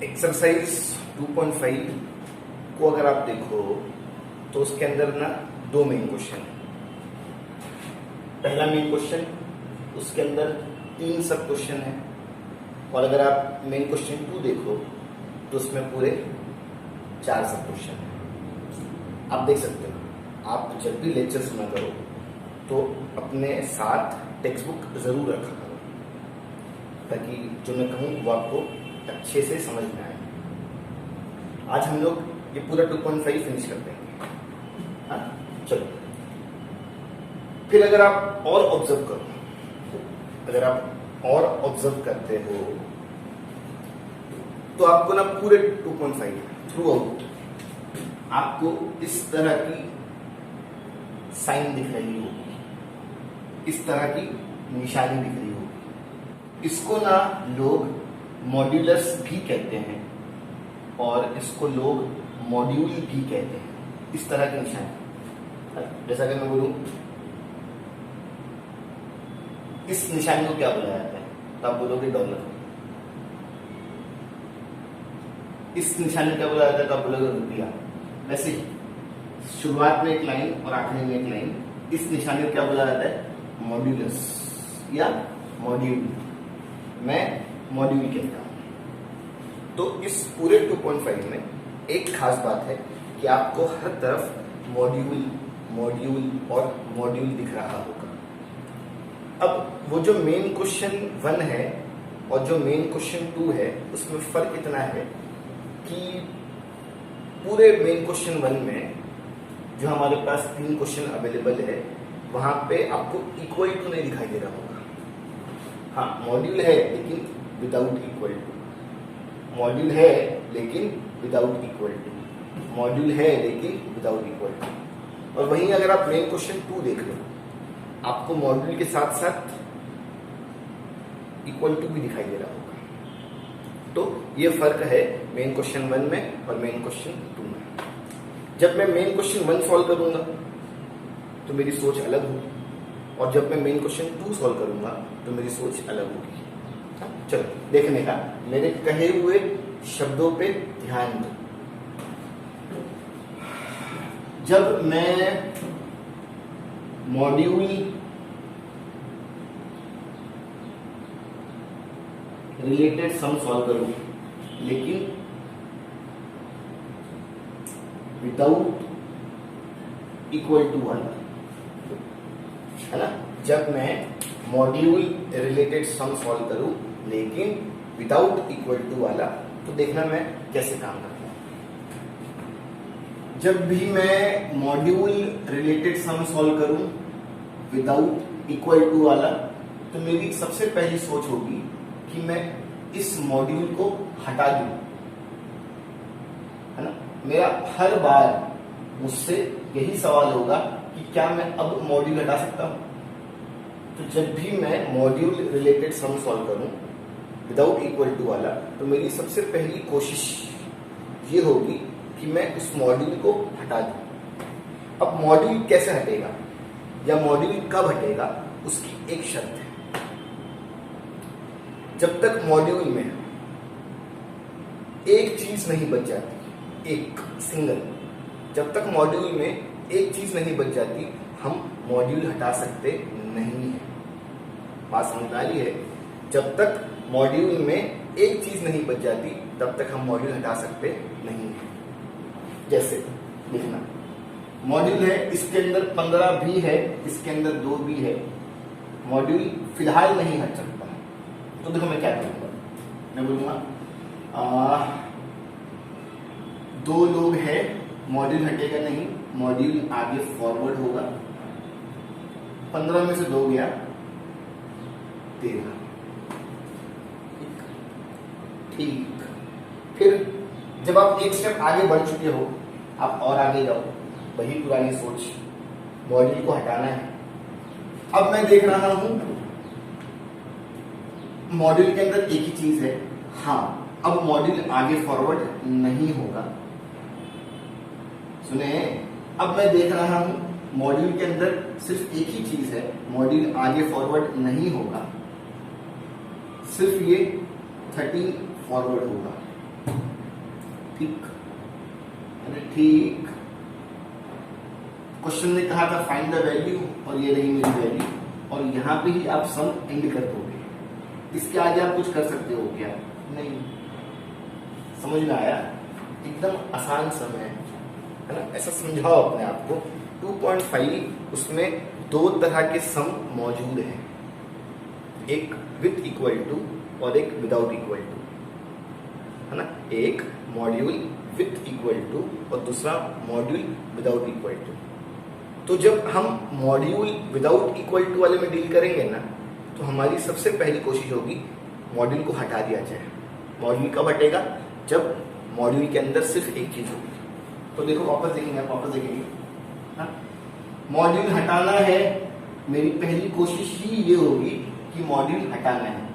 Exercise 2.5 को अगर आप देखो तो उसके अंदर ना दो मेन क्वेश्चन है। पहला मेन क्वेश्चन, उसके अंदर 3 सब क्वेश्चन है, और अगर आप मेन क्वेश्चन 2 देखो तो उसमें पूरे 4 सब क्वेश्चन है। आप देख सकते हो, आप जब भी लेक्चर सुना करो तो अपने साथ टेक्स्ट बुक जरूर रखा करो, ताकि जो मैं कहूँ वो आपको अच्छे से समझ में आए। आज हम लोग ये पूरा 2.5 फिनिश कर देंगे। हाँ, चलो। फिर अगर आप और ऑब्जर्व करो, अगर आप और ऑब्जर्व करते हो तो आपको ना पूरे 2.5 थ्रू आउट आपको इस तरह की साइन दिख रही होगी, इस तरह की निशानी दिख रही होगी। इसको ना लोग मॉड्यूलस भी कहते हैं और इसको लोग मॉड्यूल भी कहते हैं। इस तरह की निशानी, जैसा कि मैं बोलूं इस निशानी को क्या बोला जाता है, तो आप बोलोगे डॉलर। इस निशानी को क्या बोला जाता है, तो आप बोलोगे रुपया। वैसे ही शुरुआत में एक लाइन और आखिरी में एक लाइन, इस निशानी को क्या बोला जाता है, मॉड्यूलस या मॉड्यूल। मैं मॉड्यूल कहता हूं। तो इस पूरे 2.5 में एक खास बात है कि आपको हर तरफ मॉड्यूल मॉड्यूल और मॉड्यूल दिख रहा होगा। अब वो जो मेन क्वेश्चन 1 है और जो मेन क्वेश्चन 2 है, उसमें फर्क इतना है कि पूरे मेन क्वेश्चन 1 में जो हमारे पास 3 क्वेश्चन अवेलेबल है, वहां पे आपको इक्वल टू नहीं दिखाई दे रहा होगा। हाँ, मॉड्यूल है लेकिन विदाउट इक्वल टू, मॉड्यूल है लेकिन विदाउट इक्वल टू, मॉड्यूल है लेकिन विदाउट इक्वल टू। और वहीं अगर आप मेन क्वेश्चन 2 देख लो, आपको मॉड्यूल के साथ साथ इक्वल टू भी दिखाई दे रहा होगा। तो ये फर्क है मेन क्वेश्चन 1 में और मेन क्वेश्चन 2 में। जब मैं मेन क्वेश्चन 1 सॉल्व करूंगा तो मेरी सोच अलग होगी, और जब मैं मेन क्वेश्चन 2 सॉल्व करूंगा तो मेरी सोच अलग होगी। चलो देखने का, मेरे कहे हुए शब्दों पे ध्यान दो। जब मैं मॉड्यूल रिलेटेड सम सॉल्व करूं लेकिन विदाउट इक्वल टू 1, है ना। जब मैं मॉड्यूल रिलेटेड सम सॉल्व करूं लेकिन विदाउट इक्वल टू वाला, तो देखना मैं कैसे काम करता हूं। जब भी मैं मॉड्यूल रिलेटेड सम सॉल्व करूं विदाउट इक्वल टू वाला, तो मेरी सबसे पहली सोच होगी कि मैं इस मॉड्यूल को हटा दूं, है ना। मेरा हर बार मुझसे यही सवाल होगा कि क्या मैं अब मॉड्यूल हटा सकता हूं। तो जब भी मैं मॉड्यूल रिलेटेड सम सॉल्व करूं विदाउट इक्वल टू वाला, तो मेरी सबसे पहली कोशिश ये होगी कि मैं उस मॉड्यूल को हटा दूं। अब मॉड्यूल कैसे हटेगा या मॉड्यूल कब हटेगा, उसकी एक शर्त है। जब तक मॉड्यूल में एक चीज नहीं बच जाती, एक सिंगल, जब तक मॉड्यूल में एक चीज नहीं बच जाती, हम मॉड्यूल हटा सकते नहीं है। बात समझ आ रही है? जब तक मॉड्यूल में एक चीज नहीं बच जाती, तब तक हम मॉड्यूल हटा सकते नहीं है। जैसे लिखना, मॉड्यूल है, इसके अंदर 15 भी है, इसके अंदर 2 भी है, मॉड्यूल फिलहाल नहीं हट सकता। तो देखो मैं क्या करूंगा, मैं बोलूंगा 2 लोग हैं, मॉड्यूल हटेगा नहीं, मॉड्यूल आगे फॉरवर्ड होगा। 15 में से 2 गया, 13। ठीक। फिर जब आप एक स्टेप आगे बढ़ चुके हो, आप और आगे जाओ, वही पुरानी सोच, मॉड्यूल को हटाना है। अब मैं देख रहा हूं मॉड्यूल के अंदर एक ही चीज है, हाँ, अब मॉड्यूल आगे फॉरवर्ड नहीं होगा। सुने, अब मैं देख रहा हूं मॉड्यूल के अंदर सिर्फ एक ही चीज है, मॉड्यूल आगे फॉरवर्ड नहीं होगा, सिर्फ ये 13 फॉरवर्ड होगा। ठीक, अरे ठीक। क्वेश्चन ने कहा था फाइंड द वैल्यू, और ये रही मेरी वैल्यू, और यहां पे ही आप सम एंड कर दोगे। इसके आगे आप कुछ कर सकते हो क्या? नहीं। समझ में आया? एकदम आसान सम है ना? ऐसा समझाओ अपने आप को। 2.5 उसमें दो तरह के सम मौजूद हैं, एक विथ इक्वल टू और एक विदाउट इक्वल टू, है ना? एक मॉड्यूल विथ इक्वल टू और दूसरा मॉड्यूल विदाउट इक्वल टू। तो जब हम मॉड्यूल विदाउट इक्वल टू वाले में डील करेंगे ना, तो हमारी सबसे पहली कोशिश होगी मॉड्यूल को हटा दिया जाए। मॉड्यूल कब हटेगा? जब मॉड्यूल के अंदर सिर्फ एक चीज होगी। तो देखो वापस देखेंगे, वापस देखेंगे। हाँ? मॉड्यूल हटाना है, मेरी पहली कोशिश ही ये होगी कि मॉड्यूल हटाना है।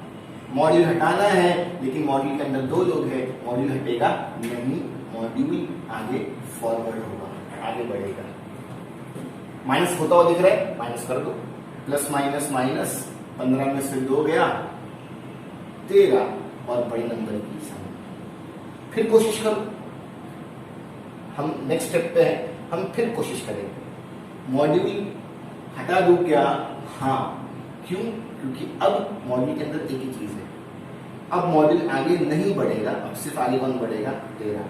मॉड्यूल हटाना है, लेकिन मॉड्यूल के अंदर दो लोग हैं, मॉड्यूल हटेगा नहीं, मॉड्यूल आगे फॉरवर्ड होगा, आगे बढ़ेगा। माइनस होता हुआ दिख रहा है, माइनस कर दो। प्लस माइनस माइनस, 15 में से 2 गया 13, और बड़े नंबर की सम। फिर कोशिश करो, हम नेक्स्ट स्टेप पे हैं, हम फिर कोशिश करेंगे। मॉड्यूल हटा दो क्या? हाँ। क्यों? क्योंकि अब मॉड्यूल के अंदर एक ही चीज है। अब मॉड्यूल आगे नहीं बढ़ेगा, अब सिर्फ आगे कौन बढ़ेगा? 13।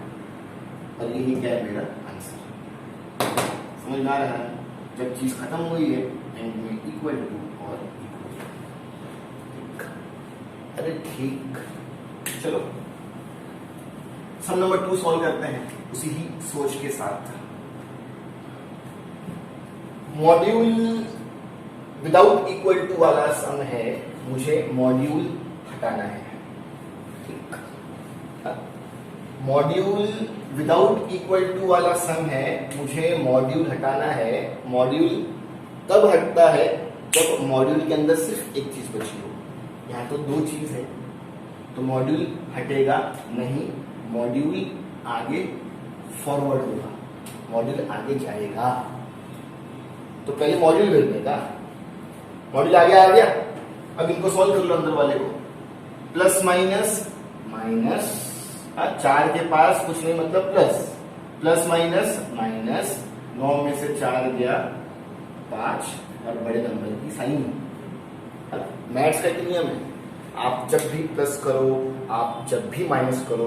और यही क्या है मेरा आंसर। समझ में आ रहा है? जब चीज खत्म हुई है एंड में इक्वल टू और इक्वल। अरे ठीक, चलो सम नंबर 2 सॉल्व करते हैं उसी ही सोच के साथ। मॉड्यूल विदाउट इक्वल टू वाला सम है, मुझे मॉड्यूल हटाना है। ठीक, मॉड्यूल विदाउट इक्वल टू वाला सम है, मुझे मॉड्यूल हटाना है। मॉड्यूल तब हटता है जब मॉड्यूल के अंदर सिर्फ एक चीज बची हो। यहाँ तो दो चीज है, तो मॉड्यूल हटेगा नहीं, मॉड्यूल आगे फॉरवर्ड होगा, मॉड्यूल आगे जाएगा। तो पहले मॉड्यूल भेज देगा, मॉड्यूल आगे आ गया। अब इनको सॉल्व कर लो, अंदर वाले को। प्लस माइनस माइनस, 4 के पास कुछ नहीं मतलब प्लस, प्लस माइनस माइनस, 9 में से 4 गया 5, और बड़े नंबर की साइन। मैथ्स का एक नियम है, आप जब भी प्लस करो, आप जब भी माइनस करो,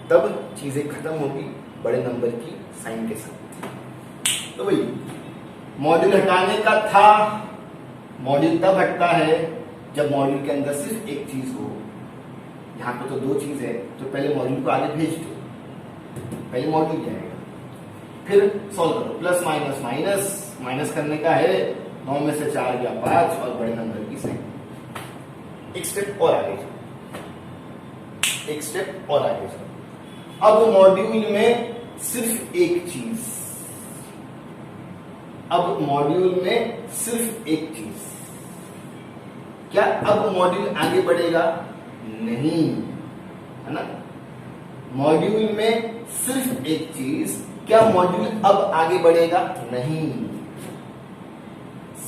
तब चीजें खत्म होगी बड़े नंबर की साइन के साथ। तो भाई मॉड्यूल हटाने का था, मॉड्यूल तब हटता है जब मॉड्यूल के अंदर सिर्फ एक चीज हो। यहाँ पे तो दो चीज है, तो पहले मॉड्यूल को आगे भेज दो, पहले मॉड्यूल जाएगा, फिर सॉल्व करो। प्लस माइनस माइनस, माइनस करने का है, 9 में से 4 गया 5, और बड़े नंबर की साइन। एक स्टेप और आगे जाओ, एक स्टेप और आगे जाओ। अब मॉड्यूल में सिर्फ एक चीज, अब मॉड्यूल में सिर्फ एक चीज, क्या अब मॉड्यूल आगे बढ़ेगा? नहीं, है ना? मॉड्यूल में सिर्फ एक चीज, क्या मॉड्यूल अब आगे बढ़ेगा? नहीं,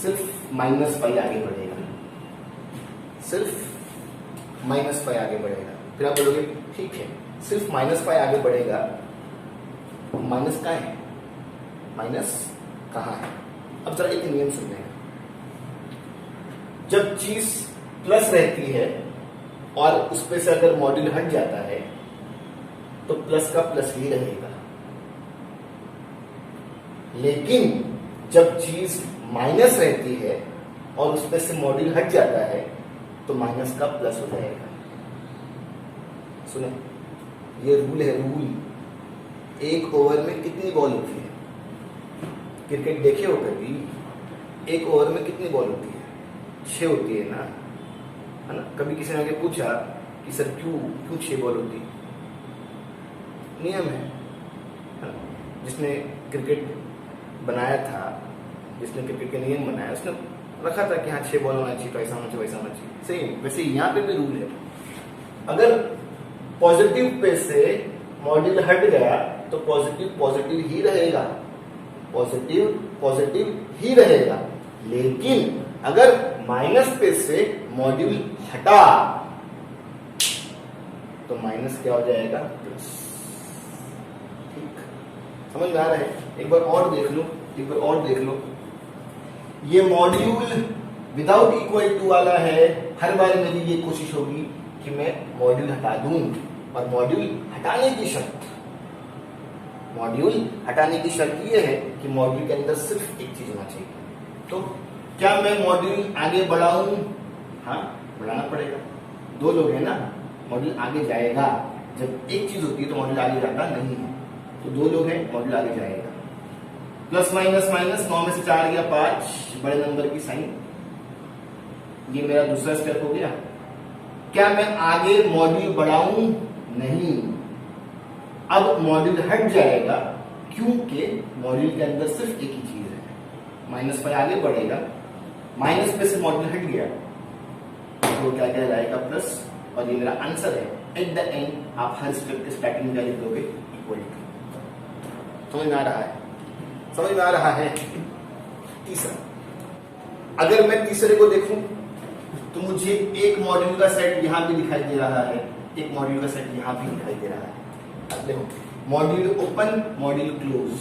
सिर्फ -5 आगे बढ़ेगा, सिर्फ -5 आगे बढ़ेगा। फिर आप बोलोगे ठीक है, सिर्फ -5 आगे बढ़ेगा, माइनस कहाँ है? माइनस कहाँ है? अब जरा एक नियम सुनिएगा, जब चीज प्लस रहती है और उस पे से अगर मॉड्यूल हट जाता है तो प्लस का प्लस ही रहेगा, लेकिन जब चीज माइनस रहती है और उस पे से मॉड्यूल हट जाता है तो माइनस का प्लस हो जाएगा। सुने, ये रूल है, रूल। एक ओवर में कितनी बॉल होती है? क्रिकेट देखे हो कभी? एक ओवर में कितनी बॉल होती है? 6 होती है ना, है ना? कभी किसी ने आगे पूछा कि सर क्यों 6 बॉल होती? नियम है ना? जिसने क्रिकेट बनाया था, जिसने क्रिकेट के नियम बनाया, उसने रखा था कि हाँ 6 बॉल होना चाहिए, तो ऐसा होना चाहिए, वैसा होना चाहिए। सेम वैसे यहाँ पे भी रूल है, अगर पॉजिटिव पे से मॉड्यूल हट गया तो पॉजिटिव पॉजिटिव ही रहेगा, पॉजिटिव पॉजिटिव ही रहेगा, लेकिन अगर माइनस पे से मॉड्यूल हटा तो माइनस क्या हो जाएगा? प्लस। समझ में आ रहा है? एक बार और देख लो, एक बार और देख लो। ये मॉड्यूल विदाउट इक्वल टू वाला है। हर बार मेरी ये कोशिश होगी कि मैं मॉड्यूल हटा दूं, और मॉड्यूल हटाने की शर्त, मॉड्यूल हटाने की शर्त ये है कि मॉड्यूल के अंदर सिर्फ एक चीज होना चाहिए। तो क्या मैं मॉड्यूल आगे बढ़ाऊं? हाँ, बढ़ाना पड़ेगा। दो लोग हैं ना, मॉड्यूल आगे जाएगा। जब एक चीज होती है तो मॉड्यूल आगे जाता नहीं है। तो दो लोग हैं, मॉड्यूल आगे जाएगा। प्लस माइनस माइनस, 9 में से 4 गया 5, बड़े नंबर की साइन। ये मेरा दूसरा स्टेप हो गया। क्या मैं आगे मॉड्यूल बढ़ाऊं? नहीं, अब मॉड्यूल हट जाएगा, क्योंकि मॉड्यूल के अंदर सिर्फ एक ही चीज है। माइनस पर आगे बढ़ेगा, माइनस पे से मॉड्यूल हट गया तो क्या कहलाएगा? प्लस। और ये मेरा आंसर है। एट द एंड आप हर स्टेप के स्टार्टिंग में लिख दोगे इक्वल टू। समझ में आ रहा है? समझ में आ रहा है? तीसरा, अगर मैं तीसरे को देखूं तो मुझे एक मॉड्यूल का सेट यहां भी दिखाई दे रहा है, एक मॉड्यूल का सेट यहां भी दिखाई दे रहा है। अब देखो, module open, module close,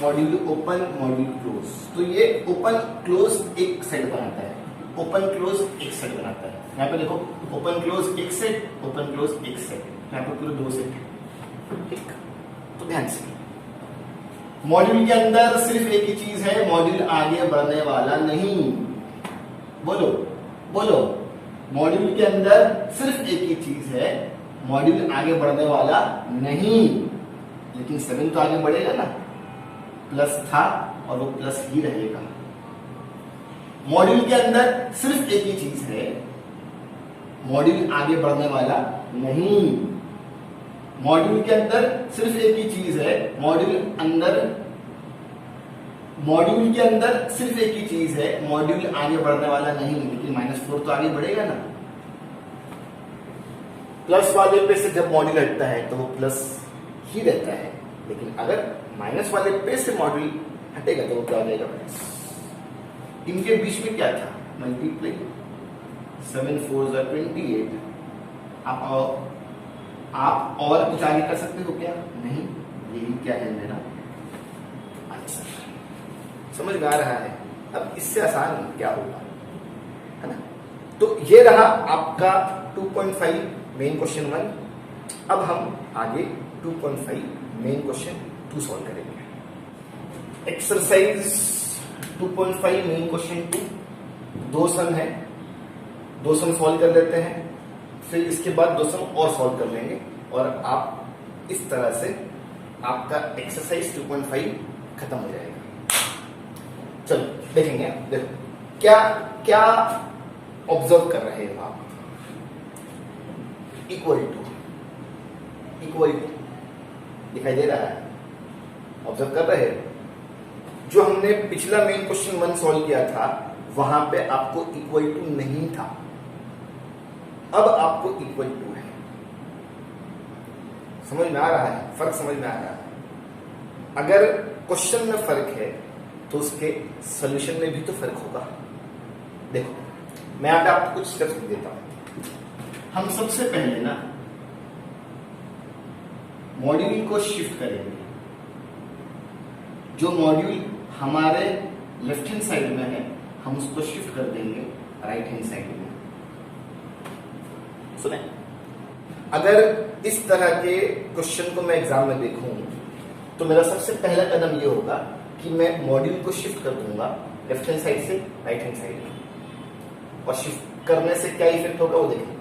module open, module close. तो ये ओपन क्लोज एक सेट बनाता है, ओपन क्लोज एक सेट बनाता है। यहाँ पे देखो, ओपन क्लोज एक सेट, ओपन क्लोज एक सेट, यहाँ पे पूरे 2 सेट है। ठीक, तो ध्यान से, मॉड्यूल के अंदर सिर्फ एक ही चीज है, मॉड्यूल आगे बढ़ने वाला नहीं। बोलो बोलो, मॉड्यूल के अंदर सिर्फ एक ही चीज है, मॉड्यूल आगे बढ़ने वाला नहीं। लेकिन 7 तो आगे बढ़ेगा ना, प्लस था और वो प्लस ही रहेगा। मॉड्यूल के अंदर सिर्फ एक ही चीज है, मॉड्यूल आगे बढ़ने वाला नहीं। मॉड्यूल के अंदर सिर्फ एक ही चीज है, मॉड्यूल के अंदर सिर्फ एक ही चीज है, मॉड्यूल आगे बढ़ने वाला नहीं। लेकिन -4 तो आगे बढ़ेगा ना। प्लस वाले पे से जब मॉड्यूल हटता है तो वो प्लस ही रहता है, लेकिन अगर माइनस वाले पे से मॉड्यूल हटेगा तो वो क्या हो जाएगा? माइनस। इनके बीच में क्या था? मल्टीप्लाई। 7 4 28। आप और कुछ आगे कर सकते हो क्या? नहीं, यही क्या है मेरा आंसर। समझ में आ रहा है? अब इससे आसान क्या होगा, है ना? तो ये रहा आपका 2.5 मेन क्वेश्चन 1। अब हम आगे 2.5 मेन क्वेश्चन 2 सॉल्व करेंगे। एक्सरसाइज 2.5 मेन क्वेश्चन 2, 2 सम है, 2 सम सॉल्व कर लेते हैं, फिर इसके बाद 2 सम और सॉल्व कर लेंगे, और आप इस तरह से आपका एक्सरसाइज 2.5 खत्म हो जाएगा। चलो देखेंगे। देखो क्या क्या ऑब्जर्व कर रहे हो आप? इक्वल टू दिखाई दे रहा है, ऑब्जर्व कर रहे हो? जो हमने पिछला मेन क्वेश्चन 1 सॉल्व किया था वहां पे आपको इक्वल टू नहीं था, अब आपको इक्वल टू है। समझ में आ रहा है? फर्क समझ में आ रहा है? अगर क्वेश्चन में फर्क है तो उसके सॉल्यूशन में भी तो फर्क होगा। देखो, मैं यहाँ पे आपको कुछ स्टेप्स देता हूं। हम सबसे पहले ना मॉड्यूल को शिफ्ट करेंगे। जो मॉड्यूल हमारे लेफ्ट हैंड साइड में है हम उसको शिफ्ट कर देंगे राइट हैंड साइड में। सुने, अगर इस तरह के क्वेश्चन को मैं एग्जाम में देखूं तो मेरा सबसे पहला कदम ये होगा कि मैं मॉड्यूल को शिफ्ट कर दूंगा लेफ्ट हैंड साइड से राइट हैंड साइड में। और शिफ्ट करने से क्या इफेक्ट होगा वो देखें।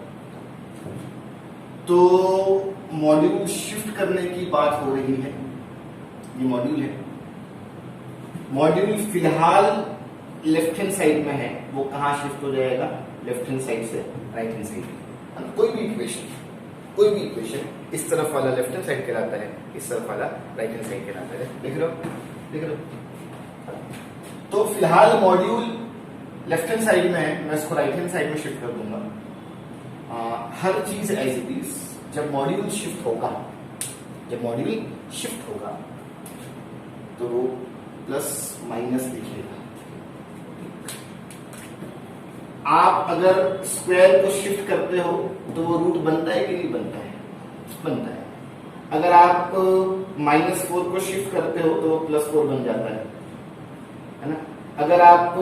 तो मॉड्यूल शिफ्ट करने की बात हो रही है, ये मॉड्यूल है। मॉड्यूल फिलहाल लेफ्ट हैंड साइड में है, वो कहां शिफ्ट हो जाएगा? लेफ्ट हैंड साइड से राइट हैंड साइड। कोई भी इक्वेशन इस तरफ वाला लेफ्ट हैंड साइड कहलाता है, इस तरफ वाला राइट हैंड साइड कहलाता है। देख रहे हो? तो फिलहाल मॉड्यूल लेफ्ट हैंड साइड में है, मैं इसको राइट हैंड साइड में शिफ्ट कर दूंगा। हर चीज एज इट इज। जब मॉड्यूल शिफ्ट होगा तो प्लस माइनस लिखिएगा। आप अगर स्क्वायर को शिफ्ट करते हो तो वो रूट बनता है कि नहीं बनता है? बनता है। अगर आप -4 को शिफ्ट करते हो तो +4 बन जाता है ना। अगर आप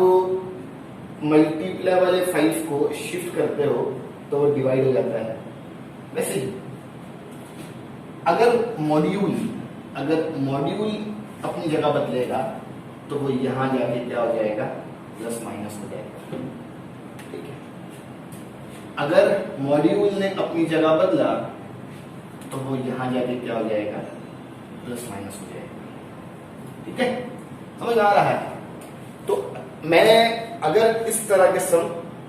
मल्टीप्लाई वाले 5 को शिफ्ट करते हो तो वो डिवाइड हो जाता है। वैसे ही अगर मॉड्यूल अपनी जगह बदलेगा तो वो यहां जाके क्या हो जाएगा, प्लस माइनस हो जाएगा। ठीक है, अगर मॉड्यूल ने अपनी जगह बदला तो वो यहां जाके क्या हो जाएगा, प्लस माइनस हो जाएगा। ठीक है, समझ आ रहा है। तो मैं अगर इस तरह के सम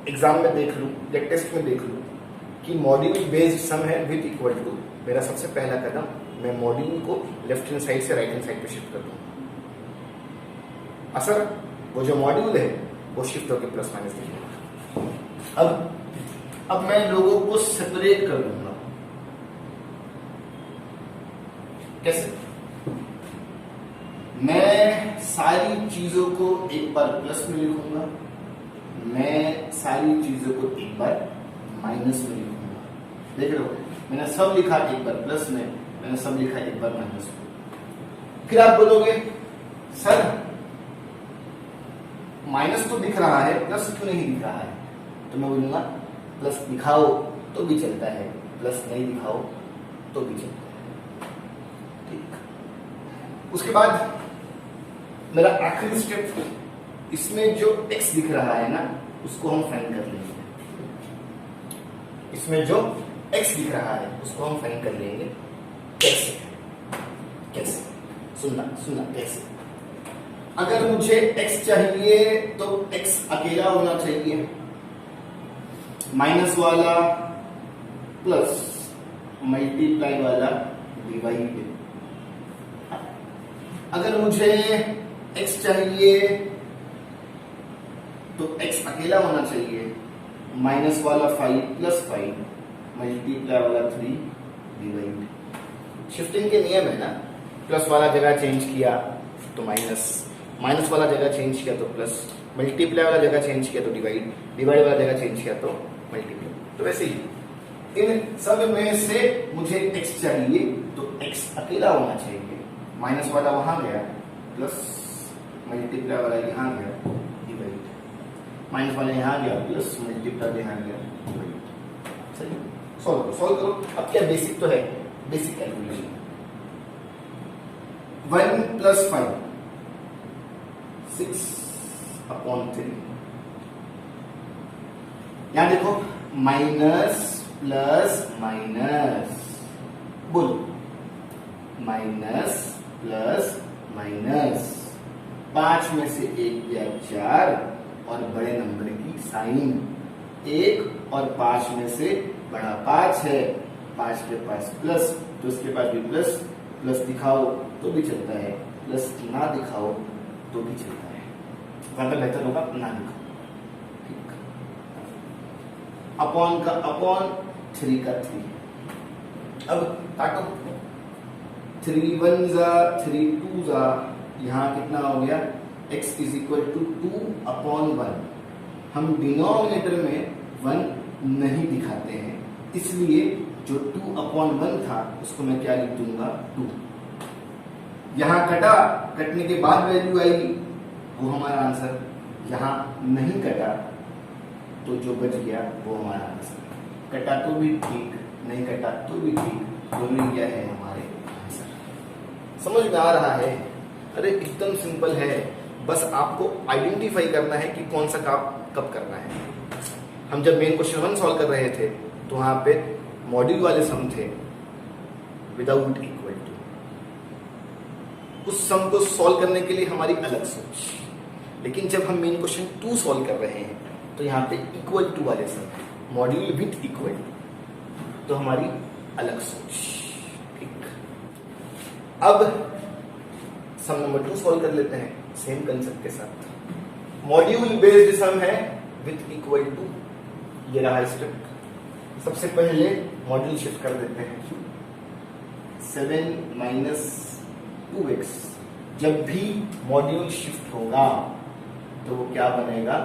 एग्जाम में देख लूं या टेस्ट में देख लूं कि मॉड्यूल बेस्ड सम है विद इक्वल टू, मेरा सबसे पहला कदम मैं मॉड्यूल को लेफ्ट हैंड साइड से राइट हैंड साइड पे शिफ्ट कर दूंगा। असर वो जो मॉड्यूल है वो शिफ्ट होकर प्लस माइनस दिखेगा। अब मैं लोगों को सेपरेट कर दूंगा। कैसे? मैं सारी चीजों को एक बार प्लस में लिखूंगा, मैं सारी चीजों को एक बार माइनस में लिखूंगा। देख रहे हो, मैंने सब लिखा एक बार प्लस में, मैंने सब लिखा एक बार माइनस में। फिर आप बोलोगे सर माइनस तो दिख रहा है, प्लस क्यों नहीं दिख रहा है? तो मैं बोलूंगा प्लस दिखाओ तो भी चलता है, प्लस नहीं दिखाओ तो भी चलता है। ठीक, उसके बाद मेरा आखिरी स्टेप, इसमें जो x दिख रहा है ना उसको हम फाइंड कर लेंगे। इसमें जो x दिख रहा है उसको हम फाइंड कर लेंगे। कैसे? कैसे? सुनना कैसे? अगर मुझे x चाहिए तो x अकेला होना चाहिए, माइनस वाला प्लस मल्टीप्लाई वाला डिवाइड। अगर मुझे x चाहिए तो x अकेला होना चाहिए, माइनस वाला 5 प्लस 5 मल्टीप्लाई वाला 3 डिवाइड। शिफ्टिंग के नियम है ना, प्लस वाला जगह चेंज किया तो माइनस वाला जगह चेंज किया तो प्लस, मल्टीप्लाई वाला जगह चेंज किया तो डिवाइड वाला जगह चेंज किया तो मल्टीप्लाई। तो वैसे ही इन सब में से मुझे x चाहिए तो x अकेला होना चाहिए, माइनस वाला वहां गया प्लस मल्टीप्लाई वाला यहां गया डिवाइड, माइनस वाला यहां गया प्लस मल्टीप्लाई यहां गया डिवाइड। सही, सॉल्व करो। अब क्या बेसिक तो है, बेसिक कैलकुलेशन। 1 प्लस 5 6/3। यहां देखो माइनस प्लस माइनस, बोलो माइनस प्लस माइनस, 5 में से 1 गया 4 और बड़े नंबर की साइन 1 और 5 में से बड़ा 5 है, 5 के पास प्लस तो उसके पास भी प्लस दिखाओ तो भी चलता है, प्लस ना दिखाओ तो भी चलता है। ज्यादा बेहतर होगा ना दिखाओ। ठीक, अपॉन का अपॉन, 3 का 3। अब काटो, 3 1 जा 3 2 जा, यहां कितना हो गया, x इज इक्वल टू 2/1। हम डिनोमिनेटर में 1 नहीं दिखाते हैं, इसलिए जो 2/1 था उसको मैं क्या लिख दूंगा, 2। यहां कटने के बाद वैल्यू आई, वो हमारा आंसर। यहां नहीं कटा तो जो बच गया वो हमारा आंसर। कटा तो भी ठीक, नहीं कटा तो भी ठीक, दोनों क्या है हमारे आंसर। समझ में आ रहा है? अरे एकदम सिंपल है, बस आपको आइडेंटिफाई करना है कि कौन सा काम कब करना है। हम जब मेन क्वेश्चन 1 सॉल्व कर रहे थे तो वहां पे मॉड्यूल वाले सम थे विदाउट इक्वल टू। उस सम को सॉल्व करने के लिए हमारी अलग सोच, लेकिन जब हम मेन क्वेश्चन 2 सॉल्व कर रहे हैं तो यहाँ पे इक्वल टू वाले सम, मॉड्यूल विथ इक्वल टू, तो हमारी अलग सोच। ठीक, अब सम नंबर 2 सॉल्व कर लेते हैं सेम कंसेप्ट के साथ। मॉड्यूल बेस्ड सम है विथ इक्वल टू, ये रहा स्टेप। सबसे पहले मॉड्यूल शिफ्ट कर देते हैं, 7 - 2x। जब भी मॉड्यूल शिफ्ट होगा तो वो क्या बनेगा,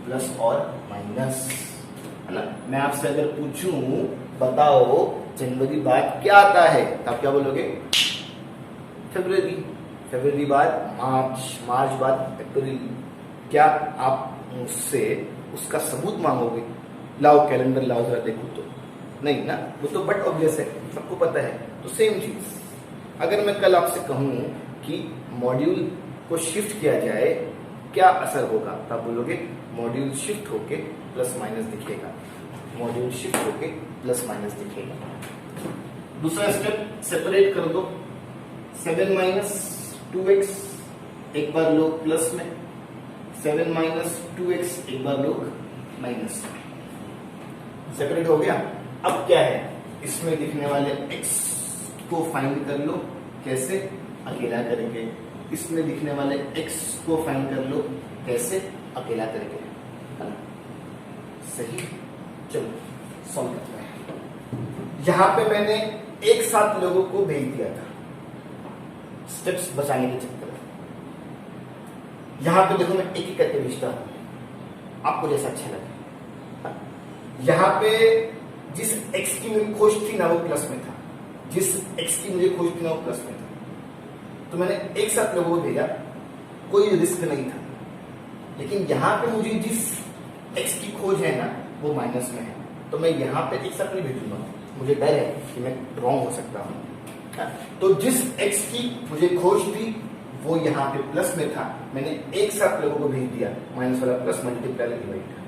प्लस और माइनस, है ना। मैं आपसे अगर पूछूं बताओ जनवरी बाद क्या आता है, तो आप क्या बोलोगे? फरवरी। फरवरी बाद मार्च, मार्च बाद अप्रैल। क्या आप मुझसे उसका सबूत मांगोगे? लाओ कैलेंडर लाओ जरा देखो तो। नहीं ना, वो तो बट ऑब्वियस है, सबको पता है। तो सेम चीज अगर मैं कल आपसे कहूं कि मॉड्यूल को शिफ्ट किया जाए क्या असर होगा, तो आप बोलोगे मॉड्यूल शिफ्ट होके प्लस माइनस दिखेगा, मॉड्यूल शिफ्ट होके प्लस माइनस दिखेगा। दूसरा स्टेप सेपरेट कर दो, 7 माइनस 2x एक बार लो प्लस में, 7 माइनस 2x एक बार लो माइनस में। सेपरेट हो गया। अब क्या है, इसमें दिखने वाले x को फाइंड कर लो, कैसे? अकेला करके। इसमें दिखने वाले x को फाइंड कर लो, कैसे? अकेला करके, है ना? सही। चलो सॉल्व करते हैं। यहां पे मैंने एक साथ लोगों को भेज दिया था स्टेप्स बचाने के चक्कर में। यहां पे देखो मैं एक एक करके भेजता हूं, आपको जैसा अच्छा लगे। यहां पे जिस x की मुझे खोज थी ना वो प्लस में था, जिस x की मुझे खोज थी ना वो प्लस में था, तो मैंने एक साथ लोगों को भेजा, कोई रिस्क नहीं था। लेकिन यहां पे मुझे जिस x की खोज है ना वो माइनस में है, तो मैं यहां पे एक साथ नहीं भेजूंगा, मुझे डर है कि मैं रॉन्ग हो सकता हूं। तो जिस x की मुझे खोज थी वो यहाँ पे प्लस में था, मैंने एक साथ लोगों को भेज दिया, माइनस वाला प्लस मल्टीप्लाई डिवाइड।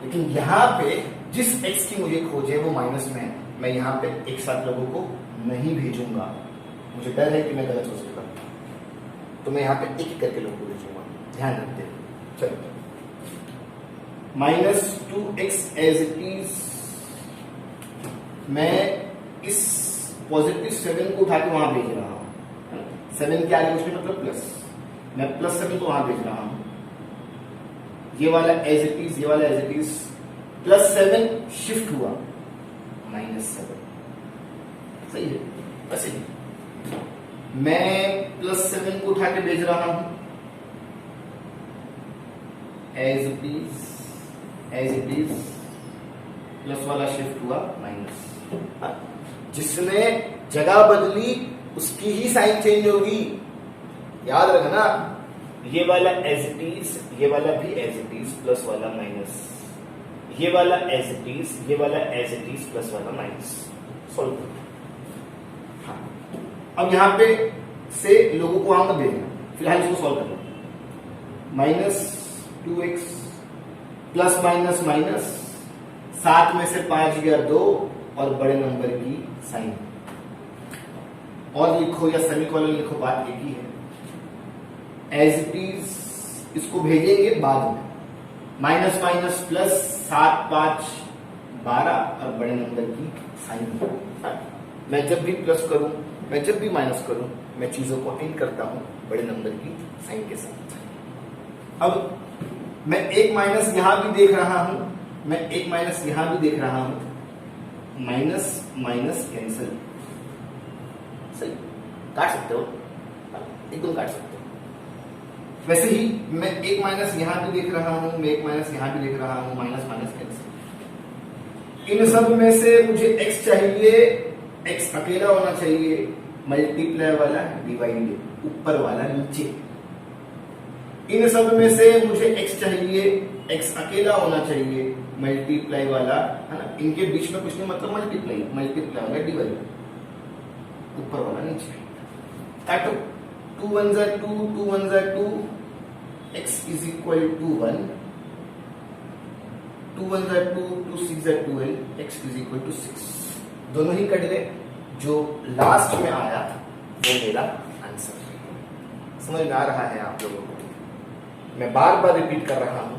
लेकिन यहाँ पे जिस x की मुझे खोज है वो माइनस में है, मैं यहाँ पे एक साथ लोगों को नहीं भेजूंगा, मुझे डर है कि मैं गलत हो सकता हूँ। तो मैं यहाँ पे एक एक करके लोगों को भेजूंगा, ध्यान रखते हैं। चलो minus 2x as it is, मैं इस पॉजिटिव 7 को उठा के वहां भेज रहा हूं। 7 क्या है उसमें मतलब प्लस, मैं प्लस 7 को वहां भेज रहा हूं। ये वाला एज इट इज, ये वाला as it is, plus 7 shift हुआ माइनस 7। सही है। ऐसे ही मैं प्लस 7 को उठा के भेज रहा हूं, as it is, as it is, plus वाला शिफ्ट हुआ माइनस। जिसने जगह बदली उसकी ही साइन चेंज होगी, याद रखना। ये वाला एज इट इज, ये वाला भी एज इट इज, प्लस वाला माइनस, ये वाला एज इट इज, ये वाला एज इट इज, प्लस वाला माइनस। सॉल्व करो। हाँ, अब यहां पे से लोगों को आंक देना, फिलहाल इसको सॉल्व कर लो। Minus 2x plus minus minus, 7 में से 5 गया 2 और बड़े नंबर की साइन। और लिखो या सेमीकोलन लिखो, बात एक ही है। एज इट इज इसको भेजेंगे बाद में, माइनस माइनस प्लस, 7 5 12 और बड़े नंबर की साइन। मैं जब भी प्लस करूं, मैं जब भी माइनस करूं, मैं चीजों को एंड करता हूं बड़े नंबर की साइन के साथ। अब मैं एक माइनस यहां भी देख रहा हूं, मैं एक माइनस यहां भी देख रहा हूं, माइनस माइनस कैंसिल। सही, काट सकते हो, एकदम काट सकते हो। वैसे ही मैं एक माइनस यहां भी देख रहा हूं, मैं एक माइनस यहां भी देख रहा हूं, माइनस माइनस कैंसिल। इन सब में से मुझे x चाहिए, x अकेला होना चाहिए, मल्टीप्लाई वाला डिवाइड, ऊपर वाला नीचे। इन सब में से मुझे x चाहिए, x अकेला होना चाहिए, मल्टीप्लाई वाला, है ना? इनके बीच में कुछ नहीं, मतलब मल्टीप्लाई, मल्टीप्लाई वाला डिवाइड, ऊपर वाला नीचे। काटो, 2 1 जा 2, 2 1 जा 2, x इज इक्वल टू 1, 2 1 जा 2, 2 6 जा 12, x इज इक्वल टू 6। दोनों ही कट गए, जो लास्ट में आया वो मेरा आंसर। समझ में आ रहा है आप लोगों को? मैं बार बार रिपीट कर रहा हूं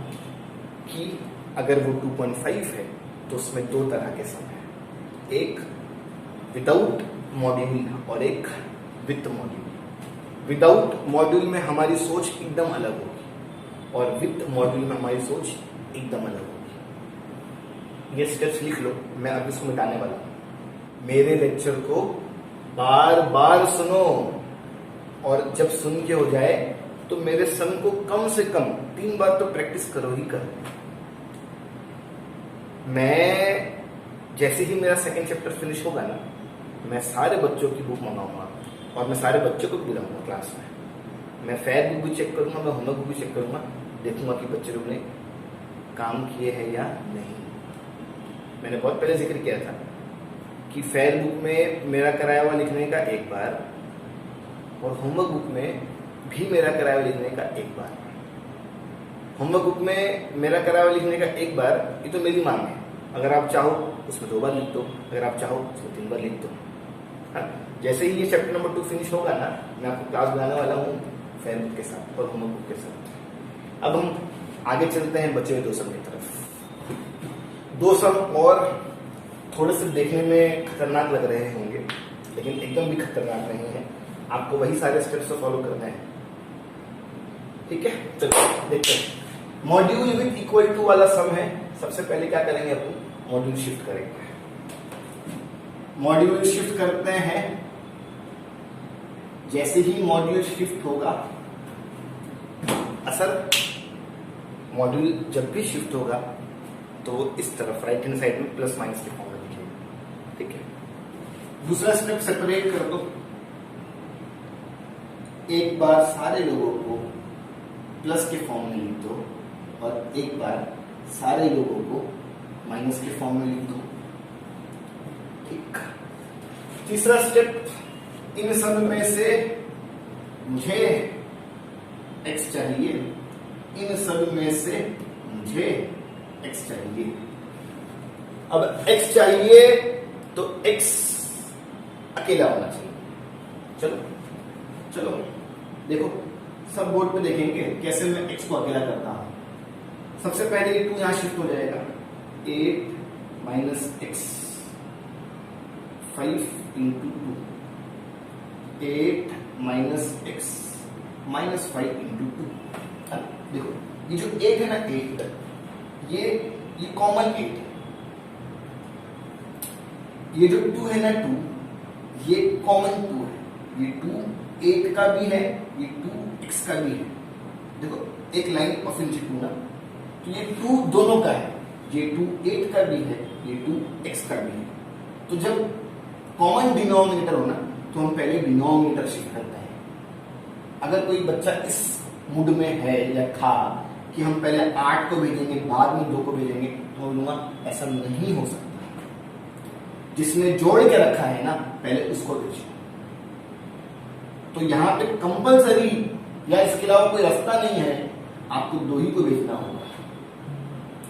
कि अगर वो 2.5 है तो उसमें दो तरह के सम है, एक विदाउट मॉड्यूल और एक विद मॉड्यूल। विदाउट मॉड्यूल में हमारी सोच एकदम अलग होगी और विद मॉड्यूल में हमारी सोच एकदम अलग होगी। ये स्टेप्स लिख लो, मैं अभी इसको मिटाने वाला हूं। मेरे लेक्चर को बार बार सुनो और जब सुन के हो जाए तो मेरे सम को कम से कम 3 बार तो प्रैक्टिस करो ही करो। मैं जैसे ही मेरा सेकंड चैप्टर फिनिश होगा ना, मैं सारे बच्चों की बुक मंगाऊंगा और मैं सारे बच्चों को भी बुलाऊंगा क्लास में। मैं फेयर बुक भी चेक करूंगा, मैं होमवर्क बुक भी चेक करूंगा, देखूंगा कि बच्चे लोग ने काम किए हैं या नहीं। मैंने बहुत पहले जिक्र किया था कि फेयर बुक में मेरा कराया हुआ लिखने का एक बार और होमवर्क बुक में भी मेरा कराया हुआ लिखने का एक बार। होमवर्क बुक में मेरा कराया हुआ लिखने का एक बार, ये तो मेरी मांग है। अगर आप चाहो उसमें 2 बार लिख दो, अगर आप चाहो उसमें 3 बार लिख दो। हाँ, जैसे ही ये चैप्टर नंबर 2 फिनिश होगा ना, मैं आपको क्लास बनाने वाला हूँ फेयर बुक के साथ और होमवर्क बुक के साथ। अब हम आगे चलते हैं बचे हुए 2 सम की तरफ। 2 सम और थोड़े से देखने में खतरनाक लग रहे होंगे, लेकिन एकदम भी खतरनाक नहीं है। आपको वही सारे स्टेप्स को फॉलो करना है, ठीक है। चलो देखते हैं। मॉड्यूल विथ इक्वल टू वाला सम है। सबसे पहले क्या करेंगे, अपन मॉड्यूल शिफ्ट करेंगे। मॉड्यूल शिफ्ट करते हैं। जैसे ही मॉड्यूल शिफ्ट होगा, असल मॉड्यूल जब भी शिफ्ट होगा तो इस तरफ राइट हैंड साइड में प्लस माइनस के फॉर्म में लिखेगा, ठीक है। दूसरा स्टेप सेपरेट कर दो। एक बार सारे लोगों को प्लस के फॉर्म में लिख दो और एक बार सारे लोगों को माइनस के फॉर्म में लिख दो, ठीक। तीसरा स्टेप, इन सब में से मुझे x चाहिए, इन सब में से मुझे x चाहिए। अब x चाहिए तो x अकेला होना चाहिए। चलो चलो देखो, सब बोर्ड पे देखेंगे कैसे मैं x को अकेला करता हूं। सबसे पहले 2 यहां शिफ्ट हो जाएगा, 8 minus x, 5 into 2, 8 minus x minus 5 into 2। देखो ये जो 8 है ना, 8 ये कॉमन 8 है। ये जो 2 है ना, 2 ये कॉमन 2 है। ये 2 8 का भी है, ये 2 x का भी है। देखो एक लाइन ऑफ इंटू ना, तो ये 2 दोनों का है। ये 2 8 का भी है, ये 2 x का भी है। तो जब कॉमन डिनोमिनेटर हो ना, तो हम पहले डिनोमिनेटर शिफ्ट करते हैं। अगर कोई बच्चा इस मूड में है या था कि हम पहले 8 को भेजेंगे बाद में 2 को भेजेंगे, तो मैं बोलूंगा ऐसा नहीं हो सकता। जिसने जोड़ के रखा है ना, पहले उसको भेजो। तो यहाँ पे कंपलसरी या इसके अलावा कोई रास्ता नहीं है, आपको 2 ही को भेजना होगा।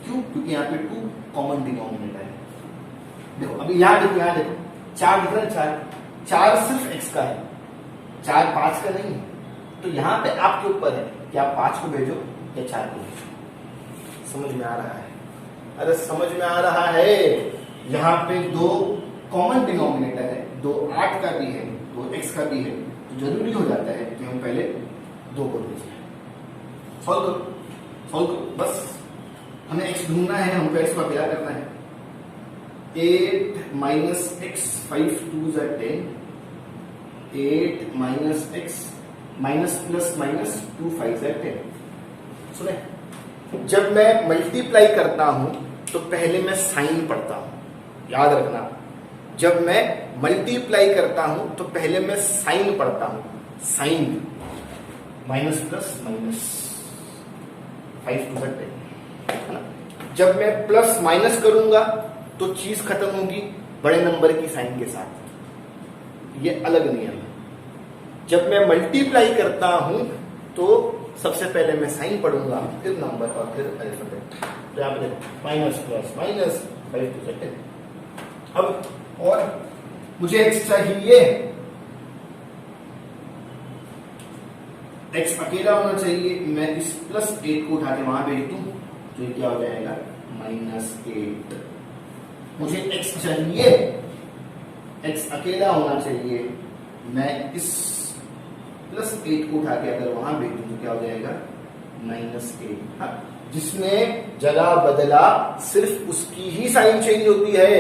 क्यों? क्योंकि यहाँ पे 2 कॉमन डिनोमिनेटर है। देखो अभी यहाँ देखो 4 दिख रहा है, 4 सिर्फ x का है, 4 5 का नहीं है। तो यहाँ पे आपके ऊपर है कि आप 5 को भेजो या 4 को भेजो। समझ में आ रहा है? अरे समझ में आ रहा है। यहाँ पे 2 कॉमन डिनोमिनेटर है, 2 8 का भी है, 2 x का भी है। तो जरूरी हो जाता है कि हम पहले 2 को भेजें। सॉल्व करो बस। हमें x ढूंढना है, हमको x को अकेला करना है। 8 minus x, 5 2s are 10, 8 minus x minus plus minus 2 5s are 10। सुने, जब मैं मल्टीप्लाई करता हूं तो पहले मैं साइन पढ़ता हूं। याद रखना, जब मैं मल्टीप्लाई करता हूं तो पहले मैं साइन पढ़ता हूं। Sign minus plus minus 5 2s are 10। जब मैं प्लस माइनस करूंगा तो चीज खत्म होगी बड़े नंबर की साइन के साथ। ये अलग नियम है। जब मैं मल्टीप्लाई करता हूं तो सबसे पहले मैं साइन पढ़ूंगा, फिर नंबर और फिर अल्फाबेट। तो यहाँ पे minus plus minus 5 2s are 10। अब और मुझे x चाहिए, x अकेला होना चाहिए। मैं इस प्लस 8 को उठा के वहां भेज दूं तो ये क्या हो जाएगा, -8। मुझे x चाहिए, x अकेला होना चाहिए। मैं इस प्लस 8 को उठा के अगर वहां भेज दूं तो क्या हो जाएगा, -8। हाँ, जिसने जगह बदला सिर्फ उसकी ही साइन चेंज होती है।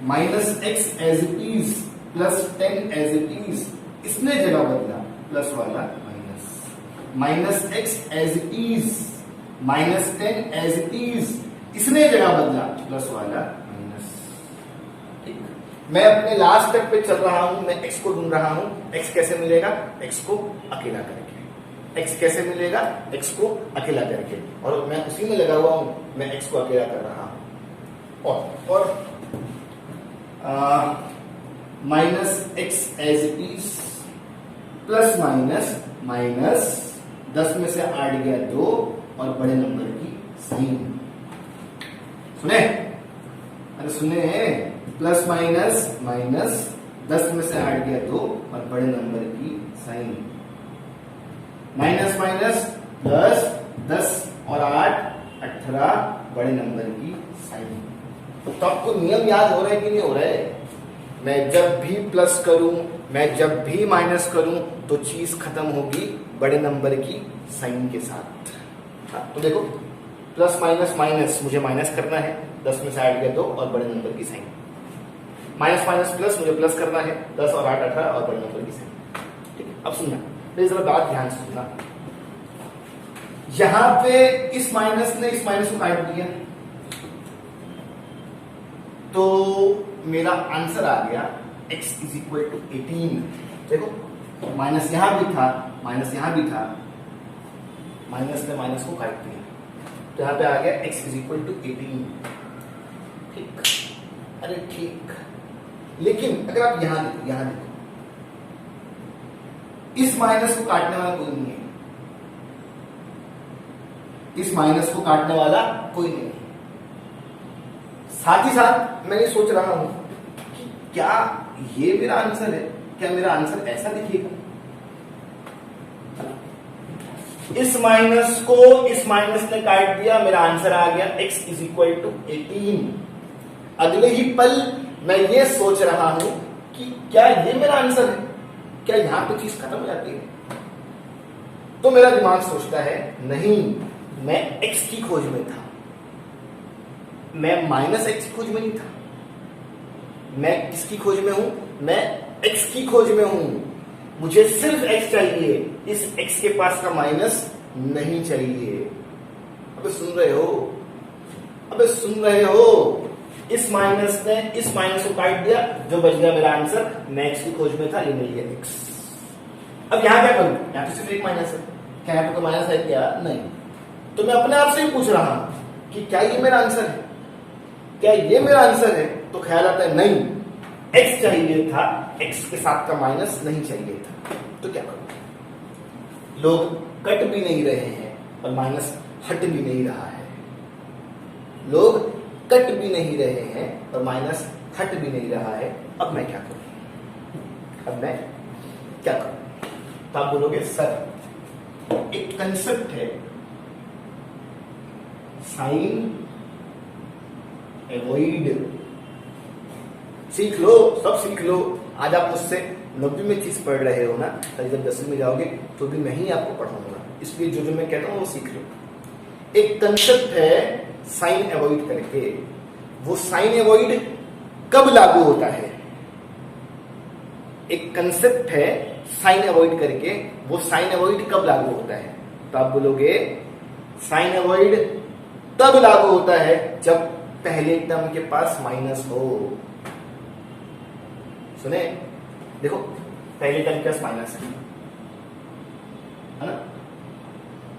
-x as it is, +10 as it is, इसने जगह बदला, प्लस वाला minus. -x as it is, -10 as it is, इसने जगह बदला, प्लस वाला मैं अपने लास्ट स्टेप पे चल रहा हूं, मैं x को ढूंढ रहा हूं। x कैसे मिलेगा? x को अकेला करके। x कैसे मिलेगा? x को अकेला करके। और मैं उसी में लगा हुआ हूं, मैं x को अकेला कर रहा हूं। और minus x as it is, plus minus 10 में से 8 गया 2 और बड़े नंबर की साइन। सुने? अरे सुने, प्लस माइनस 10 में से 8 गया 2 और बड़े नंबर की साइन। माइनस प्लस 10 और 8 18 बड़े नंबर की साइन। तो आपको नियम याद हो रहा है कि नहीं हो रहा है? मैं जब भी प्लस करूं, मैं जब भी माइनस करूं तो चीज खत्म होगी बड़े नंबर की साइन के साथ। तो देखो, प्लस माइनस मुझे माइनस करना है, 10 में से 8 गया 2 और बड़े नंबर की साइन। माइनस प्लस मुझे प्लस करना है, 10 और 8 18 और बड़े नंबर की साइन। ठीक है, अब सुनना, मेरी जरा बात ध्यान से सुनना। यहां पे इस माइनस ने इस माइनस को काट दिया, तो मेरा आंसर आ गया x इज इक्वल टू 18। देखो, माइनस यहां भी था, माइनस यहां भी था, माइनस ने माइनस को काट दिया, तो यहां पे आ गया x इज इक्वल टू 18। ठीक, अरे ठीक, लेकिन अगर आप यहां देखो, इस माइनस को काटने वाला कोई नहीं है, इस माइनस को काटने वाला कोई नहीं है। साथ ही साथ मैं ये सोच रहा हूं कि क्या ये मेरा आंसर है? क्या मेरा आंसर ऐसा दिखेगा? इस माइनस को इस माइनस ने काट दिया, मेरा आंसर आ गया x इज इक्वल टू 18। अगले ही पल मैं ये सोच रहा हूं कि क्या ये मेरा आंसर है? क्या यहां पे चीज खत्म हो जाती है? तो मेरा दिमाग सोचता है नहीं, मैं x की खोज में था, मैं माइनस एक्स की खोज में नहीं था। मैं किसकी खोज में हूं? मैं x की खोज में हूं। मुझे सिर्फ x चाहिए, इस x के पास का माइनस नहीं चाहिए। अबे सुन रहे हो? अबे सुन रहे हो? इस माइनस ने इस माइनस को काट दिया, जो बच गया मेरा आंसर, मैं x की खोज में था, ये मिल गया x। अब यहां क्या करूं? यहां तो सिर्फ एक माइनस है, क्या यहां पे कोई माइनस है क्या? नहीं। तो मैं अपने आप से ही पूछ रहा हूं कि क्या ये मेरा आंसर है? क्या ये मेरा आंसर है? तो ख्याल आता है नहीं, x चाहिए था, x के साथ का माइनस नहीं चाहिए था। तो क्या करूं? लोग कट भी नहीं रहे हैं और माइनस हट भी नहीं रहा है। लोग कट भी नहीं रहे हैं और माइनस हट भी नहीं रहा है। अब मैं क्या करूं? अब मैं क्या करूं? तो आप बोलोगे सर, एक कंसेप्ट है साइन एवॉइड, सीख लो, सब सीख लो। आज आप मुझसे 90 में चीज पढ़ रहे हो ना, कल जब 10वीं में जाओगे तो भी मैं ही आपको पढ़ाऊंगा, इसलिए जो जो मैं कहता हूं वो सीख लो। एक कंसेप्ट है साइन एवॉइड करके। वो साइन एवॉइड कब लागू होता है? एक कंसेप्ट है साइन एवॉइड करके, वो साइन एवॉइड कब लागू होता है? तो आप बोलोगे साइन एवॉइड तब लागू होता है जब पहले टर्म के पास माइनस हो। सुने, देखो, पहले टर्म के पास माइनस है ना,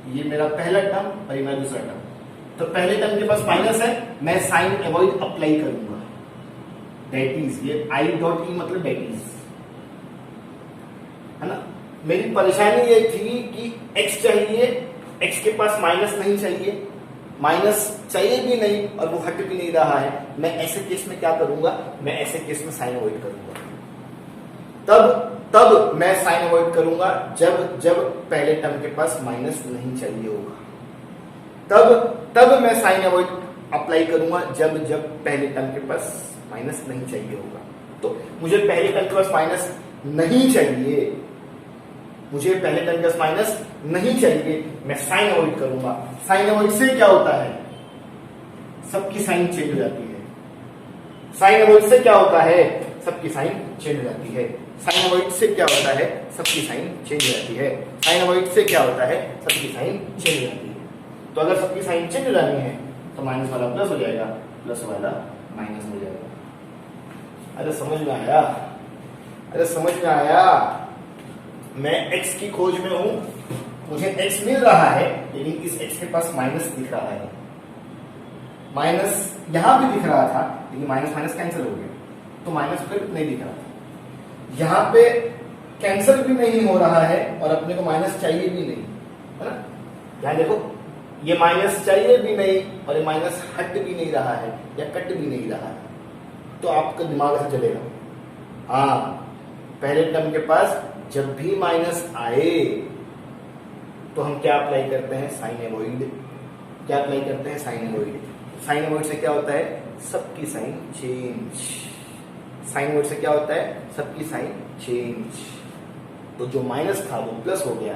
ये मेरा पहला टर्म और ये मेरा दूसरा टर्म। तो पहले टर्म के पास माइनस है, मैं साइन एवॉइड अप्लाई करूंगा, दैट इज, ये आई डॉट ई मतलब दैट इज, है ना। मेरी परेशानी ये थी कि x चाहिए, x के पास माइनस नहीं चाहिए, माइनस चाहिए भी नहीं और वो हट भी नहीं रहा है। मैं ऐसे केस में क्या करूंगा? मैं ऐसे केस में साइन अवॉइड करूंगा। तब मैं साइन अवॉइड करूंगा जब पहले टर्म के पास माइनस नहीं चाहिए होगा। तब मैं साइन अवॉइड अप्लाई करूंगा जब पहले टर्म के पास माइनस नहीं चाहिए होगा। तो मुझे पहले टर्म के पास माइनस नहीं चाहिए, मुझे पहले टर्म के पास माइनस नहीं चाहिए, मैं साइन अवॉइड करूंगा। साइन अवॉइड से क्या होता है? सबकी साइन चेंज हो जाती है। साइन अवॉइड से क्या होता है? सबकी साइन चेंज हो जाती है। साइन अवॉइड से क्या होता है? सबकी साइन चेंज हो जाती है। साइन अवॉइड से क्या होता है? सबकी साइन चेंज हो जाती है। तो अगर सबकी साइन चेंज हो जानी है तो माइनस वाला प्लस हो जाएगा, प्लस वाला माइनस हो जाएगा। अरे समझ में आया, अरे समझ में आया। मैं x की खोज में हूं, मुझे x मिल रहा है, लेकिन इस x के पास माइनस दिख रहा है। माइनस यहां भी दिख रहा था, लेकिन माइनस माइनस कैंसिल हो गया, तो माइनस फिर नहीं दिख रहा था। यहां पे कैंसिल भी नहीं हो रहा है और अपने को माइनस चाहिए भी नहीं, है ना। यहां देखो, ये माइनस चाहिए भी नहीं और ये माइनस हट भी नहीं रहा है या कट भी नहीं रहा है, तो आपका दिमाग ऐसे चलेगा। हाँ, पहले टर्म के पास जब भी माइनस आए तो हम क्या अप्लाई करते हैं, साइन एवॉइड। क्या अप्लाई करते हैं, साइन एवॉइड। साइन एवॉइड से क्या होता है, सबकी साइन चेंज। साइन एवॉइड से क्या होता है, सबकी साइन चेंज। तो जो माइनस था वो प्लस हो गया,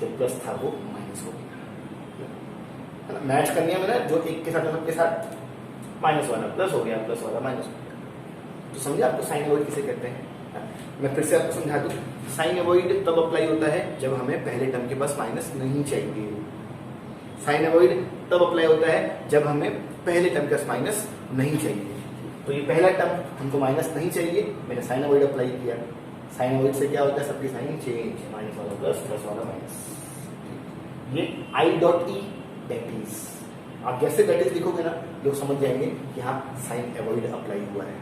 जो प्लस था वो माइनस हो गया। मैच करनी है मैंने, जो एक के साथ सबके साथ माइनस वाला प्लस हो गया, प्लस वाला माइनस हो गया। तो समझे आपको साइन एवॉइड किसे कहते हैं। मैं फिर से आपको समझा दूं, साइन एवॉइड तब अप्लाई होता है जब हमें पहले टर्म के पास माइनस नहीं चाहिए। साइन एवॉइड तब अप्लाई होता है जब हमें पहले टर्म के पास माइनस नहीं चाहिए। तो ये पहला टर्म हमको माइनस नहीं चाहिए, मैंने साइन एवॉइड अप्लाई किया। साइन एवॉइड से क्या होता है, सबकी साइन चेंज, माइनस वाला प्लस, प्लस वाला माइनस। ये I dot E that is, आप जैसे दैट इज लिखोगे ना, लोग समझ जाएंगे कि हाँ साइन एवॉइड अप्लाई हुआ है।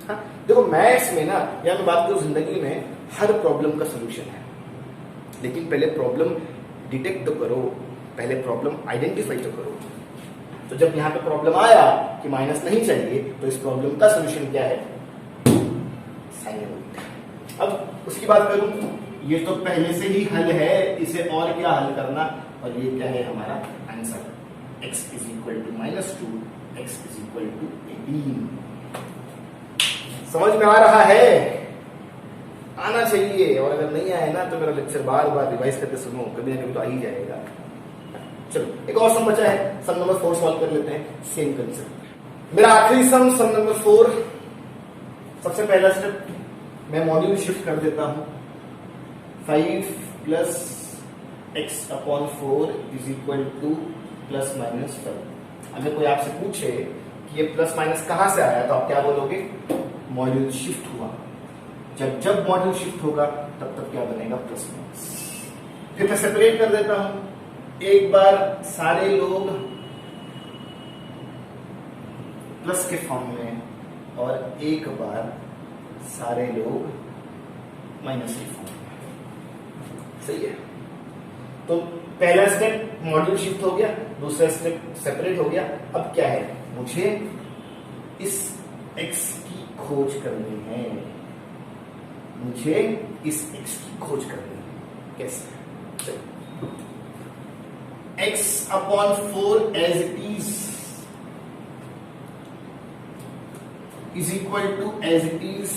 हाँ, देखो मैथ्स में ना, या मैं बात करूं जिंदगी में, हर प्रॉब्लम का सोल्यूशन है, लेकिन पहले प्रॉब्लम डिटेक्ट तो करो, पहले प्रॉब्लम आइडेंटिफाई तो करो। तो जब यहाँ पे प्रॉब्लम आया कि माइनस नहीं चाहिए, तो इस प्रॉब्लम का सोल्यूशन क्या है, साइन एवॉइड। अब उसकी बात करूं, ये तो पहले से ही हल है, इसे और क्या हल करना, और ये क्या है हमारा answer, x is equal to -2, x is equal to 18। समझ में आ रहा है, आना चाहिए, और अगर नहीं आया ना तो मेरा लेक्चर बार बार रिवाइज करके सुनो, कभी ना कभी तो आ ही जाएगा। चलो एक और सम बचा है, सम नंबर 4 सॉल्व कर लेते हैं, सेम कंसेप्ट। मेरा आखिरी सम नंबर 4। सबसे पहला स्टेप, मैं मॉड्यूल शिफ्ट कर देता हूं। 5 plus x upon 4 is equal two plus minus 5। अगर कोई आपसे पूछे कि ये प्लस माइनस कहां से आया, तो आप क्या बोलोगे, मॉड्यूल शिफ्ट हुआ। जब जब मॉड्यूल शिफ्ट होगा तब तब क्या बनेगा, प्लस माइनस। फिर मैं सेपरेट कर देता हूं, एक बार सारे लोग प्लस के फॉर्म में और एक बार सारे लोग माइनस के फॉर्म में। सही है। तो पहला स्टेप मॉड्यूल शिफ्ट हो गया, दूसरा स्टेप सेपरेट हो गया। अब क्या है, मुझे इस x की खोज करनी है, मुझे इस x की खोज करनी है। कैसे, चलो, x upon 4 as it is equal to as it is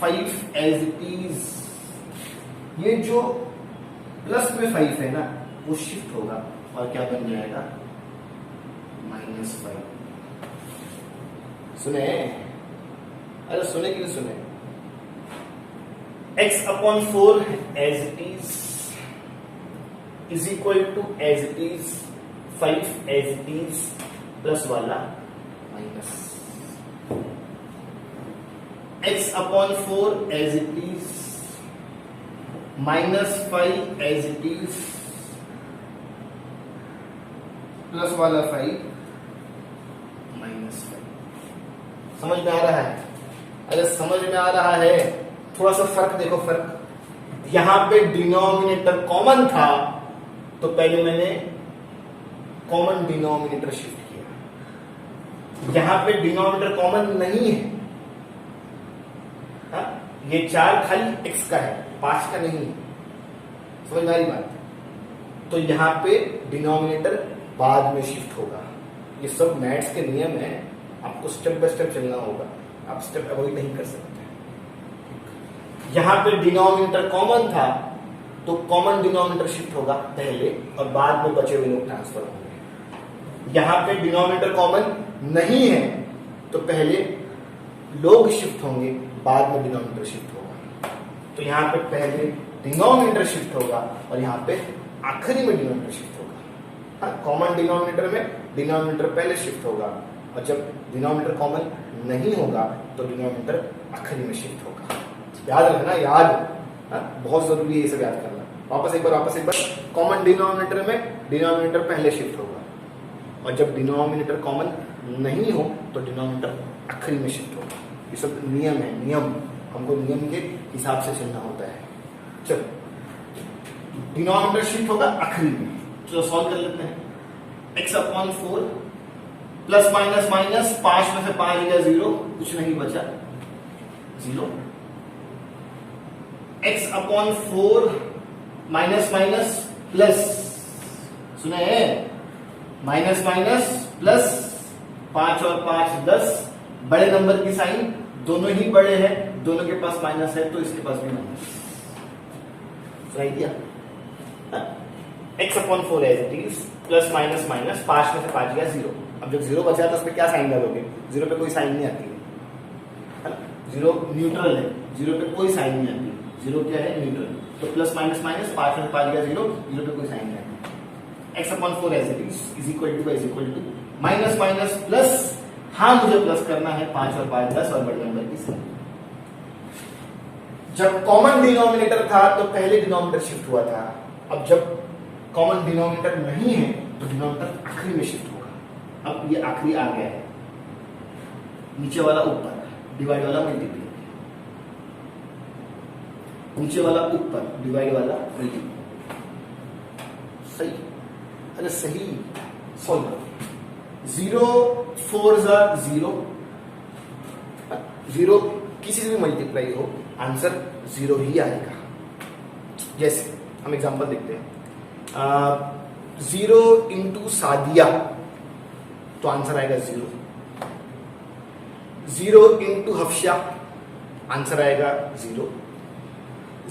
5 as it is. ये जो प्लस में 5 है ना, वो शिफ्ट होगा और क्या बन जाएगा, -5। सुने, अरे सुने कि नहीं सुने, x upon 4 as it is equal to as it is 5 as it is plus वाला minus. x upon 4 as it is -5 as it is plus वाला 5 -5। समझ में आ रहा है, अरे समझ में आ रहा है। थोड़ा सा फर्क देखो, फर्क यहां पे डिनोमिनेटर कॉमन था, तो पहले मैंने कॉमन डिनोमिनेटर शिफ्ट किया। यहां पे डिनोमिनेटर कॉमन नहीं है, हा? ये 4 खाली x का है, 5 का नहीं है। समझ में आ रही बात। तो यहां पे डिनोमिनेटर बाद में शिफ्ट होगा। ये सब मैथ्स के नियम है, आपको स्टेप बाय स्टेप चलना होगा, आप स्टेप अवॉइड नहीं कर सकते। यहां पे डिनोमिनेटर कॉमन था, तो कॉमन डिनोमिनेटर शिफ्ट होगा पहले और बाद में बचे हुए लोग ट्रांसफर होंगे। यहां पे डिनोमिनेटर कॉमन नहीं है, तो पहले लोग शिफ्ट होंगे, बाद में डिनोमिनेटर शिफ्ट होगा। तो यहां पे पहले डिनोमिनेटर शिफ्ट होगा और यहां पे आखिरी में डिनोमिनेटर शिफ्ट होगा। कॉमन डिनोमिनेटर में डिनोमिनेटर पहले शिफ्ट होगा, और जब डिनोमिनेटर कॉमन नहीं होगा तो डिनोमिनेटर आखिरी में शिफ्ट होगा। याद रखना, याद बहुत जरूरी है ये सब याद करना। वापस एक बार कॉमन डिनोमिनेटर में डिनोमिनेटर पहले शिफ्ट होगा और जब डिनोमिनेटर कॉमन नहीं हो तो डिनोमिनेटर आखिरी में शिफ्ट होगा। ये सब नियम है, नियम हमको नियम के हिसाब से चलना होता है। चलो, डिनोमिनेटर शिफ्ट होगा आखिरी में। चलो सॉल्व कर लेते हैं। x/4 प्लस माइनस माइनस 5 में से 5 गया 0, कुछ नहीं बचा 0। x/4 माइनस माइनस प्लस, सुने माइनस माइनस प्लस 5 और 5 10, बड़े नंबर की साइन, दोनों ही बड़े हैं, दोनों के पास माइनस है तो इसके पास भी माइनस। सुनाई दिया? x/4 as it is plus minus minus 5 में से 5 गया 0। अब जब 0 बचा तो उसमें क्या साइन डालोगे? 0 पे कोई साइन नहीं आती है ना, 0 न्यूट्रल है, 0 पे कोई साइन नहीं आती, 0 क्या है? न्यूट्रल। तो प्लस माइनस माइनस 5 में से 5 गया 0, 0 पे कोई साइन नहीं आती। x/4 as it is equal to minus minus plus, हाँ मुझे प्लस करना है 5 और 5 10 और बड़े नंबर की साइन। जब कॉमन डिनोमिनेटर था तो पहले डिनोमिनेटर शिफ्ट हुआ था, अब जब कॉमन डिनोमिनेटर नहीं है तो डिनोमिनेटर आखिरी में शिफ्ट होगा। अब ये आखिरी आ गया है, नीचे वाला ऊपर, डिवाइड वाला मल्टीप्लाई, नीचे वाला ऊपर, डिवाइड वाला मल्टीप्लाई। सही? अरे सही। सॉल्व करो। 0 4 0, 0 किसी से भी मल्टीप्लाई हो आंसर 0 ही आएगा। जैसे हम एग्जांपल देखते हैं, 0 इंटू सादिया तो आंसर आएगा 0। 0 इंटू हफ्शा आंसर आएगा 0।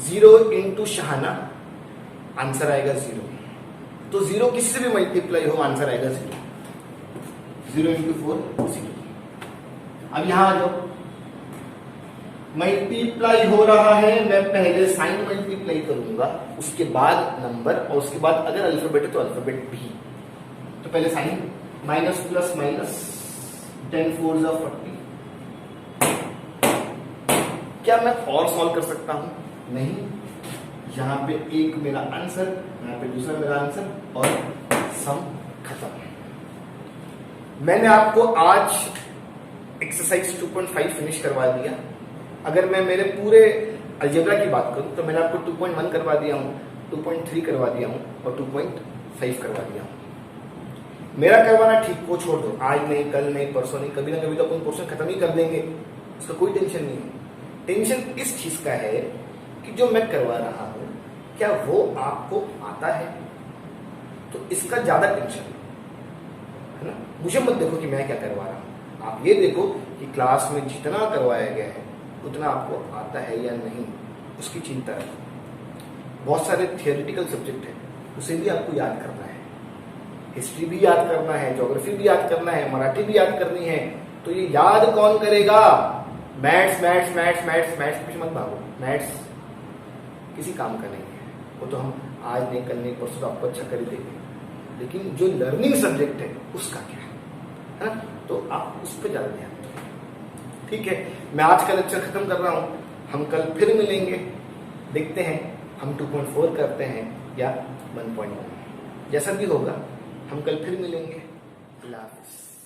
0 इंटू शहाना आंसर आएगा 0। तो 0 किसी से भी मल्टीप्लाई हो आंसर आएगा 0। 0 इंटू 4 0। अब यहां आ जाओ, मल्टीप्लाई हो रहा है, मैं पहले साइन मल्टीप्लाई करूंगा, उसके बाद नंबर, और उसके बाद अगर अल्फाबेट है तो अल्फाबेट भी। तो पहले साइन, माइनस प्लस माइनस, 10 4 40। क्या मैं और सॉल्व कर सकता हूं? नहीं। यहां पे एक मेरा आंसर, यहां पे दूसरा मेरा आंसर और सम खत्म। मैंने आपको आज एक्सरसाइज 2.5 फिनिश करवा दिया। अगर मैं मेरे पूरे अलजेब्रा की बात करूं तो मैंने आपको 2.1 करवा दिया हूं, 2.3 करवा दिया हूं और 2.5 करवा दिया हूं। मेरा करवाना ठीक, वो छोड़ दो, आज नहीं, कल नहीं, परसों नहीं, कभी ना कभी तो अपन पोर्शन खत्म ही कर देंगे, उसका कोई टेंशन नहीं है। टेंशन इस चीज का है कि जो मैं करवा रहा हूं क्या वो आपको आता है, तो इसका ज्यादा टेंशन है ना। मुझे मत देखो कि मैं क्या करवा रहा हूं, आप ये देखो कि क्लास में जितना करवाया गया है उतना आपको आता है या नहीं, उसकी चिंता रखो। बहुत सारे थियोरेटिकल सब्जेक्ट है, उसे भी आपको याद करना है, हिस्ट्री भी याद करना है, ज्योग्राफी भी याद करना है, मराठी भी याद करनी है। तो ये याद कौन करेगा? Maths maths maths maths maths पीछे मत भागो, मैथ्स किसी काम का नहीं है, वो तो हम आज नहीं, कल नहीं, परसों तो आपको अच्छा कर ही देंगे। लेकिन जो लर्निंग सब्जेक्ट है उसका क्या है ना, तो आप उस पर ज्यादा ध्यान दें। ठीक है, मैं आज का लेक्चर खत्म कर रहा हूं, हम कल फिर मिलेंगे, देखते हैं हम 2.4 करते हैं या 1.1, जैसा भी होगा हम कल फिर मिलेंगे। अल्लाह हाफिज़।